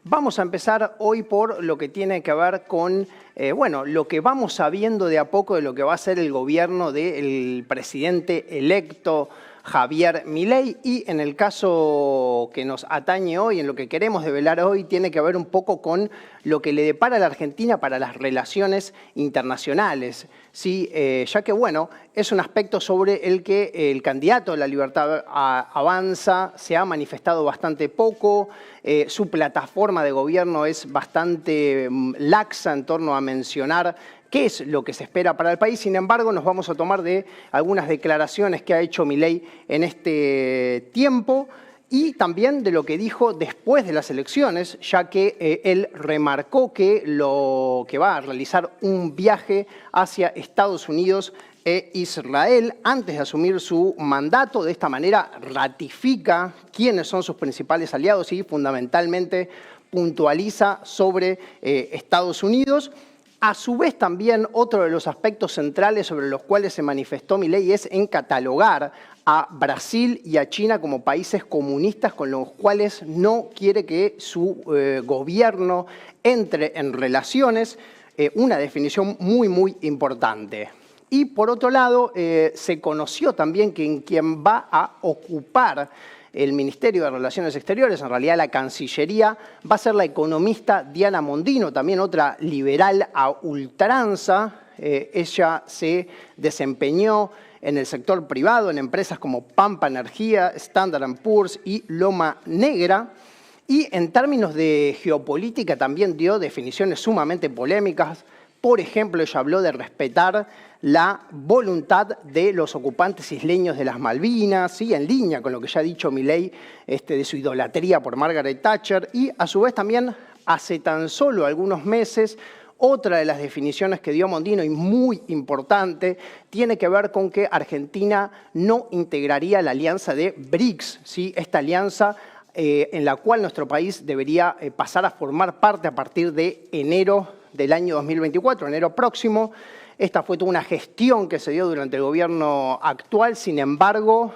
Vamos a empezar hoy por lo que tiene que ver con, lo que vamos sabiendo de a poco de lo que va a ser el gobierno del presidente electo Javier Milei, y en el caso que nos atañe hoy, en lo que queremos develar hoy, tiene que ver un poco con lo que le depara a la Argentina para las relaciones internacionales, ¿sí? Ya que, es un aspecto sobre el que el candidato de La Libertad Avanza se ha manifestado bastante poco. Su plataforma de gobierno es bastante laxa en torno a mencionar qué es lo que se espera para el país. Sin embargo, nos vamos a tomar de algunas declaraciones que ha hecho Milei en este tiempo y también de lo que dijo después de las elecciones, ya que él remarcó que va a realizar un viaje hacia Estados Unidos e Israel antes de asumir su mandato. De esta manera ratifica quiénes son sus principales aliados y fundamentalmente puntualiza sobre Estados Unidos. A su vez, también otro de los aspectos centrales sobre los cuales se manifestó Milei es en catalogar a Brasil y a China como países comunistas con los cuales no quiere que su gobierno entre en relaciones, una definición muy, muy importante. Y por otro lado, se conoció también que quien va a ocupar el Ministerio de Relaciones Exteriores, en realidad la Cancillería, va a ser la economista Diana Mondino, también otra liberal a ultranza. Ella se desempeñó en el sector privado, en empresas como Pampa Energía, Standard & Poor's y Loma Negra. Y en términos de geopolítica también dio definiciones sumamente polémicas. Por ejemplo, ella habló de respetar la voluntad de los ocupantes isleños de las Malvinas, ¿sí? En línea con lo que ya ha dicho Milei de su idolatría por Margaret Thatcher. Y a su vez también, hace tan solo algunos meses, otra de las definiciones que dio Mondino, y muy importante, tiene que ver con que Argentina no integraría la alianza de BRICS, ¿sí? Esta alianza en la cual nuestro país debería pasar a formar parte a partir de enero del año 2024, enero próximo. Esta fue toda una gestión que se dio durante el gobierno actual. Sin embargo,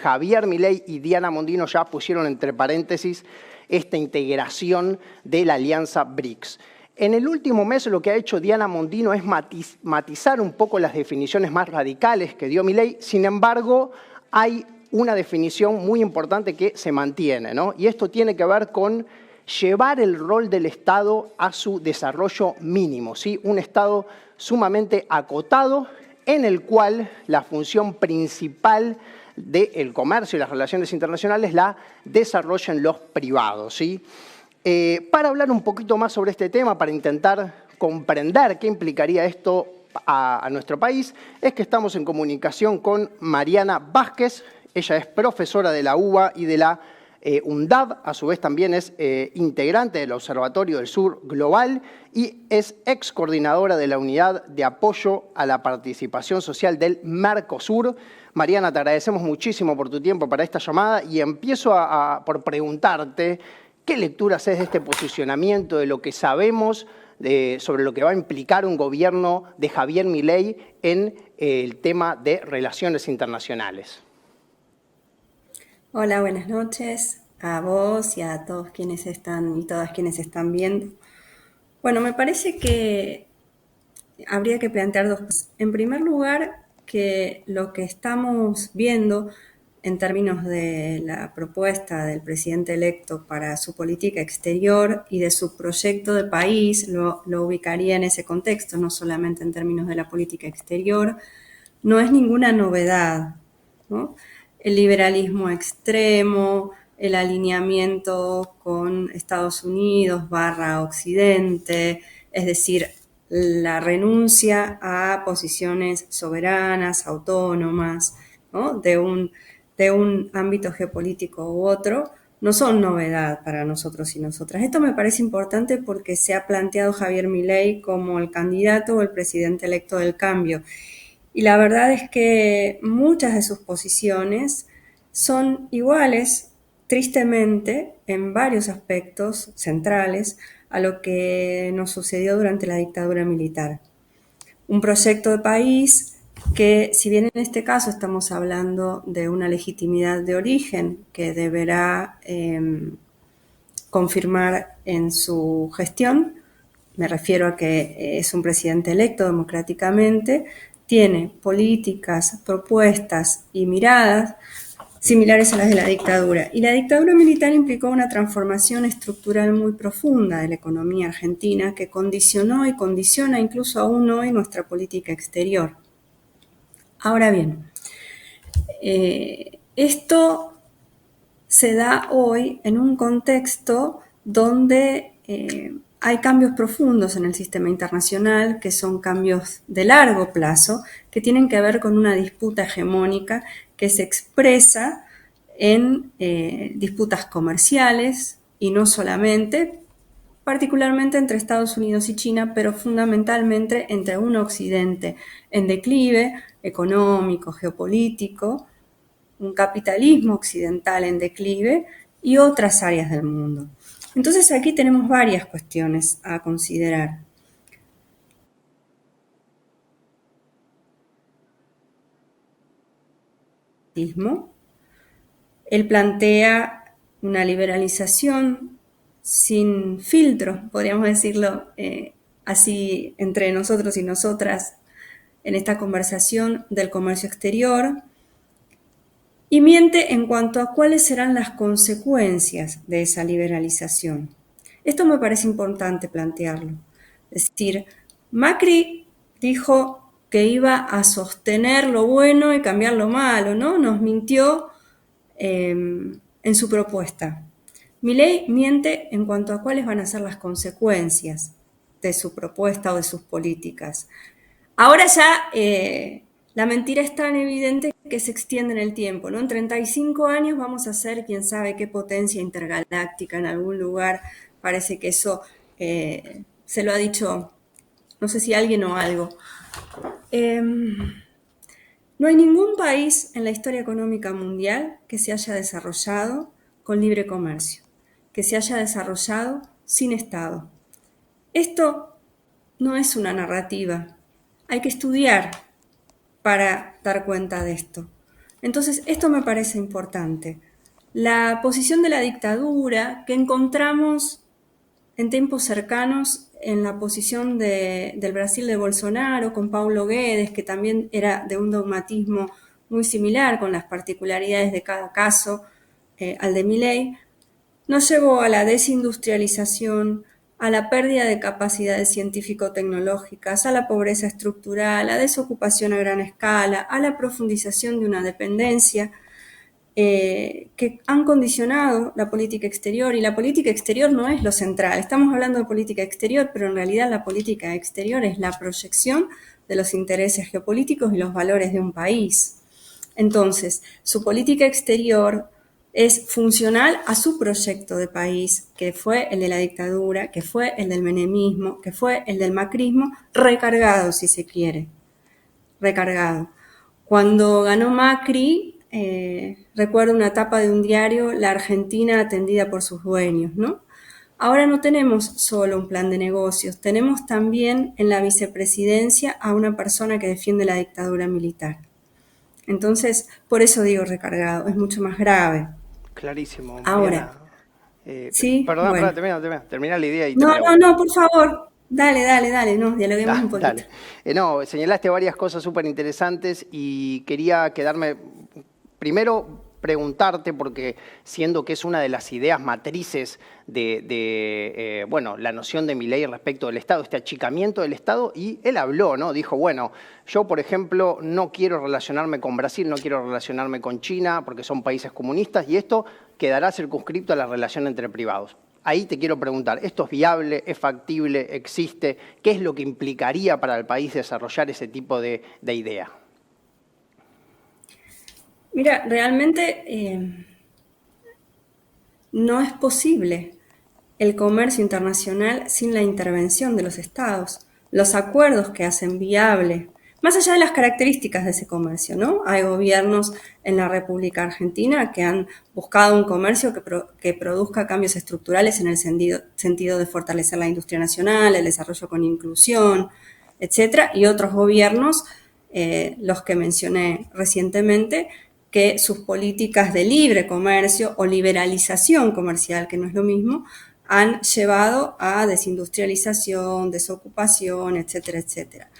Javier Milei y Diana Mondino ya pusieron entre paréntesis esta integración de la alianza BRICS. En el último mes lo que ha hecho Diana Mondino es matizar un poco las definiciones más radicales que dio Milei. Sin embargo, hay una definición muy importante que se mantiene, ¿no? Y esto tiene que ver con llevar el rol del Estado a su desarrollo mínimo, ¿sí? Un Estado sumamente acotado en el cual la función principal del comercio y las relaciones internacionales la desarrollan los privados, ¿sí? Para hablar un poquito más sobre este tema, para intentar comprender qué implicaría esto a nuestro país, es que estamos en comunicación con Mariana Vázquez. Ella es profesora de la UBA y de la UNDAD, a su vez también es integrante del Observatorio del Sur Global y es ex coordinadora de la Unidad de Apoyo a la Participación Social del Mercosur. Mariana, te agradecemos muchísimo por tu tiempo para esta llamada y empiezo por preguntarte qué lectura haces de este posicionamiento, de lo que sabemos sobre lo que va a implicar un gobierno de Javier Milei en el tema de relaciones internacionales. Hola, buenas noches a vos y a todos quienes están y todas quienes están viendo. Bueno, me parece que habría que plantear dos cosas. En primer lugar, que lo que estamos viendo en términos de la propuesta del presidente electo para su política exterior y de su proyecto de país, lo ubicaría en ese contexto, no solamente en términos de la política exterior, no es ninguna novedad, ¿no? El liberalismo extremo, el alineamiento con Estados Unidos / Occidente, es decir, la renuncia a posiciones soberanas, autónomas, ¿no? de un ámbito geopolítico u otro, no son novedad para nosotros y nosotras. Esto me parece importante porque se ha planteado Javier Milei como el candidato o el presidente electo del cambio. Y la verdad es que muchas de sus posiciones son iguales, tristemente, en varios aspectos centrales a lo que nos sucedió durante la dictadura militar. Un proyecto de país que, si bien en este caso estamos hablando de una legitimidad de origen que deberá confirmar en su gestión, me refiero a que es un presidente electo democráticamente, tiene políticas, propuestas y miradas similares a las de la dictadura. Y la dictadura militar implicó una transformación estructural muy profunda de la economía argentina que condicionó y condiciona incluso aún hoy nuestra política exterior. Ahora bien, esto se da hoy en un contexto donde hay cambios profundos en el sistema internacional, que son cambios de largo plazo, que tienen que ver con una disputa hegemónica que se expresa en disputas comerciales y no solamente, particularmente entre Estados Unidos y China, pero fundamentalmente entre un Occidente en declive económico, geopolítico, un capitalismo occidental en declive y otras áreas del mundo. Entonces aquí tenemos varias cuestiones a considerar. Él plantea una liberalización sin filtros, podríamos decirlo así entre nosotros y nosotras en esta conversación del comercio exterior, y miente en cuanto a cuáles serán las consecuencias de esa liberalización. Esto me parece importante plantearlo. Es decir, Macri dijo que iba a sostener lo bueno y cambiar lo malo, ¿no? Nos mintió en su propuesta. Milei miente en cuanto a cuáles van a ser las consecuencias de su propuesta o de sus políticas. Ahora ya la mentira es tan evidente que se extiende en el tiempo, ¿no? En 35 años vamos a ser quién sabe qué potencia intergaláctica en algún lugar. Parece que eso se lo ha dicho, no sé si alguien o algo. No hay ningún país en la historia económica mundial que se haya desarrollado con libre comercio, que se haya desarrollado sin Estado. Esto no es una narrativa. Hay que estudiar para dar cuenta de esto. Entonces, esto me parece importante. La posición de la dictadura que encontramos en tiempos cercanos en la posición del Brasil de Bolsonaro, con Paulo Guedes, que también era de un dogmatismo muy similar, con las particularidades de cada caso, al de Milei, nos llevó a la desindustrialización, a la pérdida de capacidades científico-tecnológicas, a la pobreza estructural, a la desocupación a gran escala, a la profundización de una dependencia que han condicionado la política exterior, y la política exterior no es lo central. Estamos hablando de política exterior, pero en realidad la política exterior es la proyección de los intereses geopolíticos y los valores de un país. Entonces, su política exterior es funcional a su proyecto de país, que fue el de la dictadura, que fue el del menemismo, que fue el del macrismo, recargado, si se quiere, recargado. Cuando ganó Macri, recuerdo una tapa de un diario, la Argentina atendida por sus dueños, ¿no? Ahora no tenemos solo un plan de negocios, tenemos también en la vicepresidencia a una persona que defiende la dictadura militar. Entonces, por eso digo recargado, es mucho más grave. Clarísimo, Ahora, Mariana. sí, Perdón, bueno. termina la idea y te No, pregunto. por favor, dale, no, dialoguemos un poquito. Dale. No, señalaste varias cosas súper interesantes y quería quedarme, primero preguntarte, porque siendo que es una de las ideas matrices de bueno, la noción de Milei respecto del Estado, este achicamiento del Estado, y él habló, ¿no? Dijo, bueno, yo, por ejemplo, no quiero relacionarme con Brasil, no quiero relacionarme con China, porque son países comunistas, y esto quedará circunscripto a la relación entre privados. Ahí te quiero preguntar, ¿esto es viable, es factible, existe? ¿Qué es lo que implicaría para el país desarrollar ese tipo de idea? Mira, realmente no es posible el comercio internacional sin la intervención de los estados, los acuerdos que hacen viable, más allá de las características de ese comercio, ¿no? Hay gobiernos en la República Argentina que han buscado un comercio que produzca cambios estructurales en el sentido de fortalecer la industria nacional, el desarrollo con inclusión, etcétera, y otros gobiernos, los que mencioné recientemente, que sus políticas de libre comercio o liberalización comercial, que no es lo mismo, han llevado a desindustrialización, desocupación, etcétera, etcétera.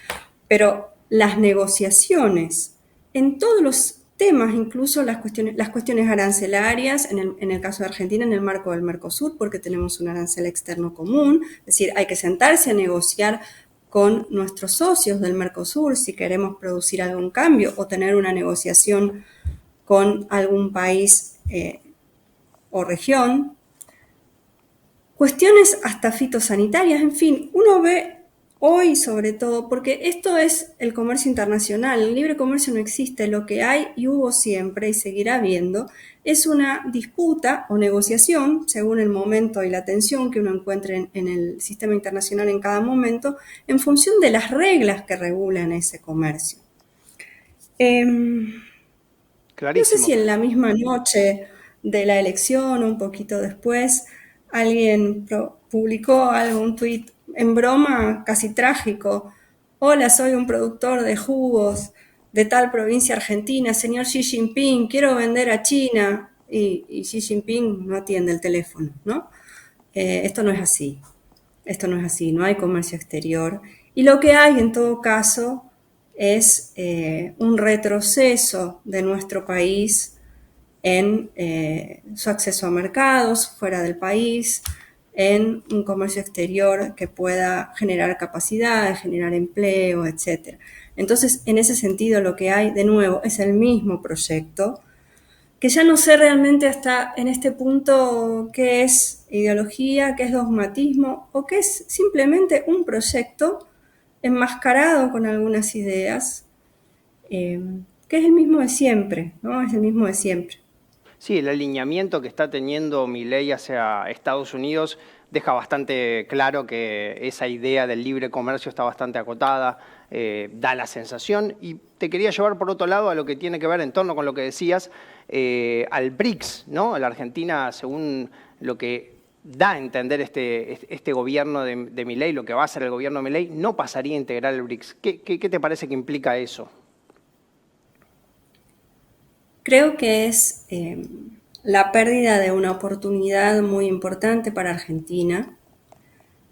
Pero las negociaciones en todos los temas, incluso las cuestiones arancelarias, en el caso de Argentina, en el marco del Mercosur, porque tenemos un arancel externo común, es decir, hay que sentarse a negociar con nuestros socios del Mercosur si queremos producir algún cambio o tener una negociación con algún país o región. Cuestiones hasta fitosanitarias, en fin, uno ve hoy sobre todo, porque esto es el comercio internacional, el libre comercio no existe, lo que hay y hubo siempre y seguirá habiendo es una disputa o negociación, según el momento y la tensión que uno encuentre en el sistema internacional en cada momento, en función de las reglas que regulan ese comercio. No sé Clarísimo. si en la misma noche de la elección o un poquito después, alguien publicó un tuit en broma casi trágico. Hola, soy un productor de jugos de tal provincia argentina, señor Xi Jinping, quiero vender a China. Y Xi Jinping no atiende el teléfono, ¿no? Esto no es así. Esto no es así, no hay comercio exterior. Y lo que hay en todo caso es un retroceso de nuestro país en su acceso a mercados fuera del país, en un comercio exterior que pueda generar capacidad, generar empleo, etc. Entonces, en ese sentido, lo que hay, de nuevo, es el mismo proyecto, que ya no sé realmente hasta en este punto qué es ideología, qué es dogmatismo o qué es simplemente un proyecto enmascarado con algunas ideas, que es el mismo de siempre, ¿no? Es el mismo de siempre. Sí, el alineamiento que está teniendo Milei hacia Estados Unidos deja bastante claro que esa idea del libre comercio está bastante acotada, da la sensación. Y te quería llevar por otro lado a lo que tiene que ver en torno con lo que decías, al BRICS, ¿no? La Argentina, según lo que da a entender este gobierno de Milei, lo que va a hacer el gobierno de Milei, no pasaría a integrar el BRICS. ¿Qué te parece que implica eso? Creo que es la pérdida de una oportunidad muy importante para Argentina.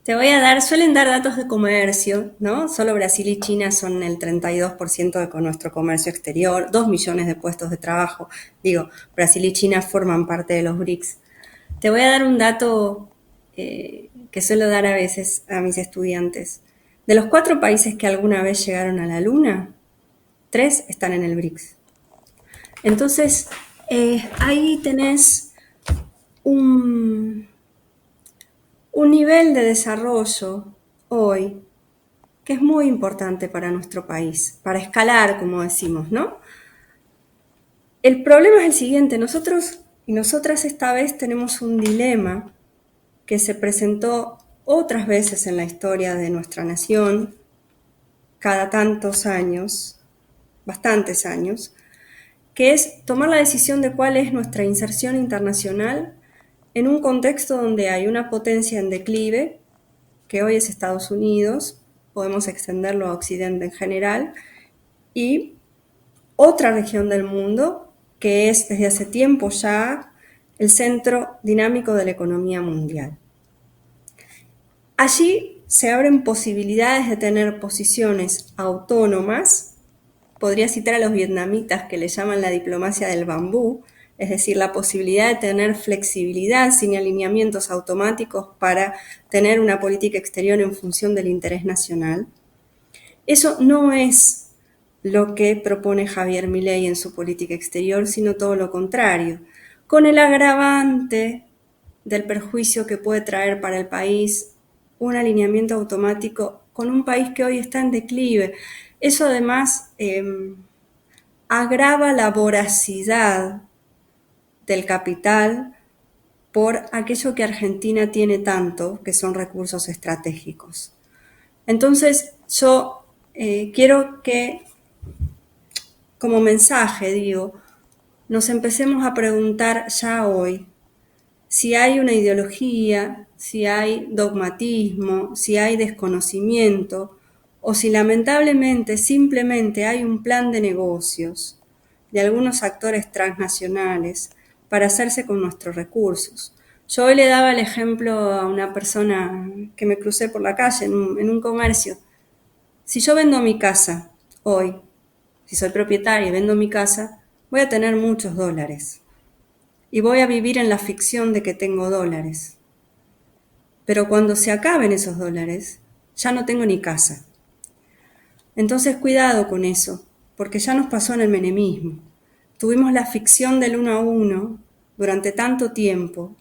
Suelen dar datos de comercio, ¿no? Solo Brasil y China son el 32% de nuestro comercio exterior, 2 millones de puestos de trabajo. Digo, Brasil y China forman parte de los BRICS. Te voy a dar un dato que suelo dar a veces a mis estudiantes. De los 4 países que alguna vez llegaron a la Luna, 3 están en el BRICS. Entonces, ahí tenés un nivel de desarrollo hoy que es muy importante para nuestro país, para escalar, como decimos, ¿no? El problema es el siguiente, nosotros y nosotras esta vez tenemos un dilema que se presentó otras veces en la historia de nuestra nación, cada tantos años, bastantes años, que es tomar la decisión de cuál es nuestra inserción internacional en un contexto donde hay una potencia en declive, que hoy es Estados Unidos, podemos extenderlo a Occidente en general, y otra región del mundo que es desde hace tiempo ya el centro dinámico de la economía mundial. Allí se abren posibilidades de tener posiciones autónomas. Podría citar a los vietnamitas que le llaman la diplomacia del bambú, es decir, la posibilidad de tener flexibilidad sin alineamientos automáticos para tener una política exterior en función del interés nacional. Eso no es lo que propone Javier Milei en su política exterior, sino todo lo contrario, con el agravante del perjuicio que puede traer para el país un alineamiento automático con un país que hoy está en declive. Eso además agrava la voracidad del capital por aquello que Argentina tiene tanto, que son recursos estratégicos. Entonces, yo quiero que, como mensaje, digo, nos empecemos a preguntar ya hoy si hay una ideología, si hay dogmatismo, si hay desconocimiento, o si lamentablemente simplemente hay un plan de negocios de algunos actores transnacionales para hacerse con nuestros recursos. Yo hoy le daba el ejemplo a una persona que me crucé por la calle en un comercio. Si yo vendo mi casa hoy, si soy propietaria y vendo mi casa, voy a tener muchos dólares y voy a vivir en la ficción de que tengo dólares. Pero cuando se acaben esos dólares, ya no tengo ni casa. Entonces cuidado con eso, porque ya nos pasó en el menemismo. Tuvimos la ficción del 1 a 1 durante tanto tiempo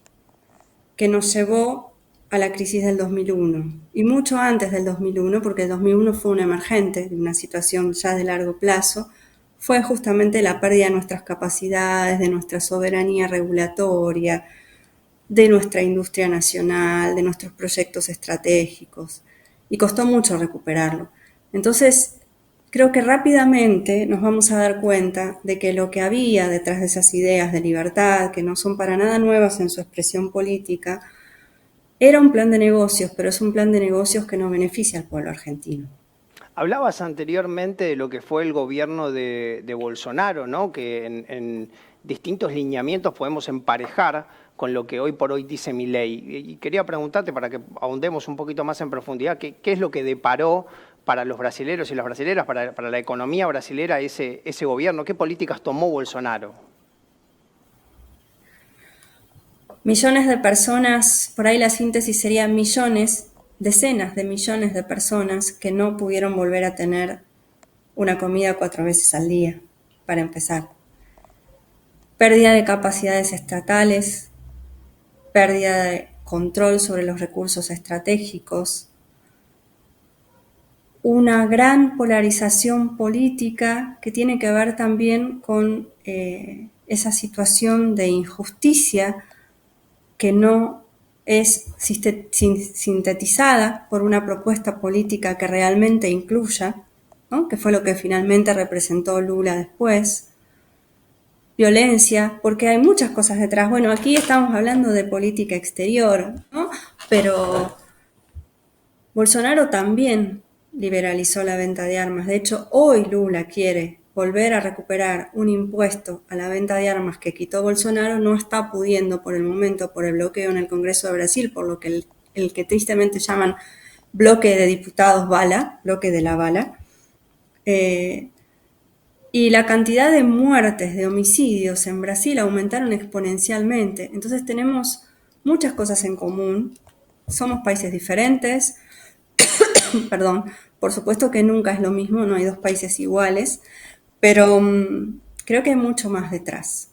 que nos llevó a la crisis del 2001 y mucho antes del 2001, porque el 2001 fue un emergente de una situación ya de largo plazo, fue justamente la pérdida de nuestras capacidades, de nuestra soberanía regulatoria, de nuestra industria nacional, de nuestros proyectos estratégicos, y costó mucho recuperarlo. Entonces, creo que rápidamente nos vamos a dar cuenta de que lo que había detrás de esas ideas de libertad, que no son para nada nuevas en su expresión política, era un plan de negocios, pero es un plan de negocios que no beneficia al pueblo argentino. Hablabas anteriormente de lo que fue el gobierno de Bolsonaro, ¿no? Que en distintos lineamientos podemos emparejar con lo que hoy por hoy dice Milei. Y quería preguntarte, para que ahondemos un poquito más en profundidad, ¿qué es lo que deparó para los brasileros y las brasileras, para la economía brasilera ese gobierno? ¿Qué políticas tomó Bolsonaro? Millones de personas, por ahí la síntesis sería millones, decenas de millones de personas que no pudieron volver a tener una comida 4 veces al día, para empezar. Pérdida de capacidades estatales, pérdida de control sobre los recursos estratégicos, una gran polarización política que tiene que ver también con esa situación de injusticia que no es sintetizada por una propuesta política que realmente incluya, ¿no? Que fue lo que finalmente representó Lula después. Violencia, porque hay muchas cosas detrás. Bueno, aquí estamos hablando de política exterior, ¿no? Pero Bolsonaro también liberalizó la venta de armas. De hecho, hoy Lula quiere volver a recuperar un impuesto a la venta de armas que quitó Bolsonaro. No está pudiendo por el momento, por el bloqueo en el Congreso de Brasil, por lo que el que tristemente llaman bloque de diputados bala, bloque de la bala. Y la cantidad de muertes, de homicidios en Brasil aumentaron exponencialmente. Entonces tenemos muchas cosas en común. Somos países diferentes. Perdón, por supuesto que nunca es lo mismo, no hay dos países iguales, pero creo que hay mucho más detrás.